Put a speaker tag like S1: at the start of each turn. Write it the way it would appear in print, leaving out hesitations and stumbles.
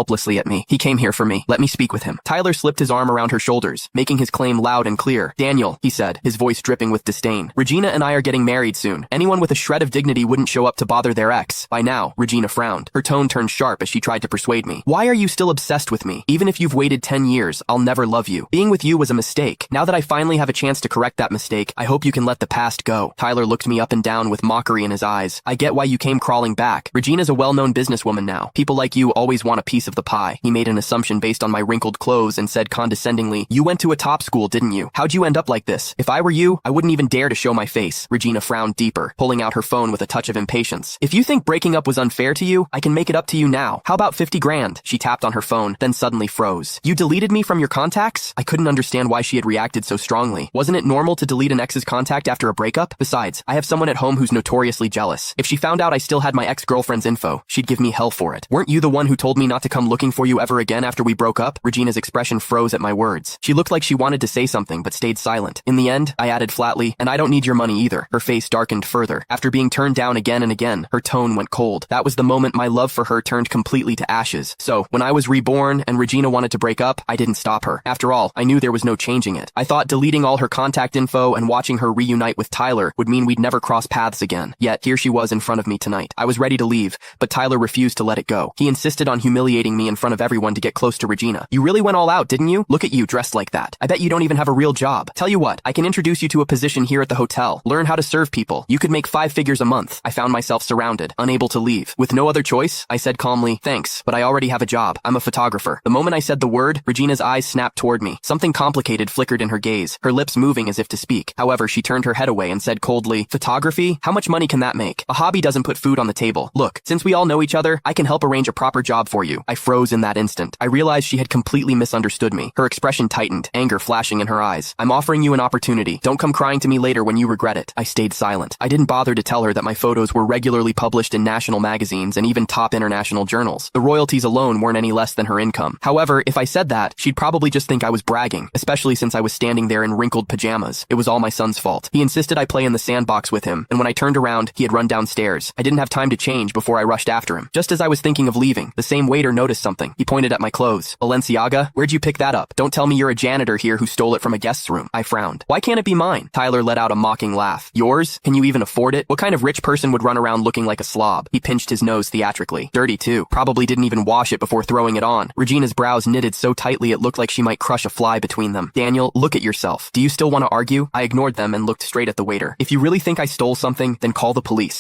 S1: helplessly at me. He came here for me. Let me speak with him. Tyler slipped his arm around her shoulders, making his claim loud and clear. Daniel, he said, his voice dripping with disdain. Regina and I are getting married soon. Anyone with a shred of dignity wouldn't show up to bother their ex. By now, Regina frowned. Her tone turned sharp as she tried to persuade me. Why are you still obsessed with me? Even if you've waited 10 years, I'll never love you. Being with you was a mistake. Now that I finally have a chance to correct that mistake, I hope you can let the past go. Tyler looked me up and down with mockery in his eyes. I get why you came crawling back. Regina's a well-known businesswoman now. People like you always want a piece of the pie. He made an assumption based on my wrinkled clothes and said condescendingly, you went to a top school, didn't you? How'd you end up like this? If I were you, I wouldn't even dare to show my face. Regina frowned deeper, pulling out her phone with a touch of impatience. If you think breaking up was unfair to you, I can make it up to you now. How about 50 grand? She tapped on her phone, then suddenly froze. You deleted me from your contacts? I couldn't understand why she had reacted so strongly. Wasn't it normal to delete an ex's contact after a breakup? Besides, I have someone at home who's notoriously jealous. If she found out I still had my ex-girlfriend's info, she'd give me hell for it. Weren't you the one who told me not to come looking for you ever again after we broke up? Regina's expression froze at my words. She looked like she wanted to say something but stayed silent. In the end, I added flatly, and I don't need your money either. Her face darkened further. After being turned down again and again, her tone went cold. That was the moment my love for her turned completely to ashes. So, when I was reborn and Regina wanted to break up, I didn't stop her. After all, I knew there was no changing it. I thought deleting all her contact info and watching her reunite with Tyler would mean we'd never cross paths again. Yet, here she was in front of me tonight. I was ready to leave, but Tyler refused to let it go. He insisted on humiliating me in front of everyone to get close to Regina. You really went all out, didn't you? Look at you, dressed like that. I bet you don't even have a real job. Tell you what, I can introduce you to a position here at the hotel. Learn how to serve people. You could make 5 figures a month. I found myself surrounded, unable to leave. With no other choice, I said calmly, thanks, but I already have a job. I'm a photographer. The moment I said the word, Regina's eyes snapped toward me. Something complicated flickered in her gaze, her lips moving as if to speak. However, she turned her head away and said coldly, photography? How much money can that make? A hobby doesn't put food on the table. Look, since we all know each other, I can help arrange a proper job for you. I froze in that instant. I realized she had completely misunderstood me. Her expression tightened, anger flashing in her eyes. I'm offering you an opportunity. Don't come crying to me later when you regret it. I stayed silent. I didn't bother to tell her that my photos were regularly published in national magazines and even top international journals. The royalties alone weren't any less than her income. However, if I said that, she'd probably just think I was bragging, especially since I was standing there in wrinkled pajamas. It was all my son's fault. He insisted I play in the sandbox with him, and when I turned around, he had run downstairs. I didn't have time to change before I rushed after him. Just as I was thinking of leaving, the same waiter noticed something. He pointed at my clothes. Balenciaga? Where'd you pick that up? Don't tell me you're a janitor here who stole it from a guest's room. I frowned. Why can't it be mine? Tyler let out a mocking laugh. Yours? Can you even afford it? What kind of rich person would run around looking like a slob? He pinched his nose theatrically. Dirty too. Probably didn't even wash it before throwing it on. Regina's brows knitted so tightly it looked like she might crush a fly between them. Daniel, look at yourself. Do you still want to argue? I ignored them and looked straight at the waiter. If you really think I stole something, then call the police.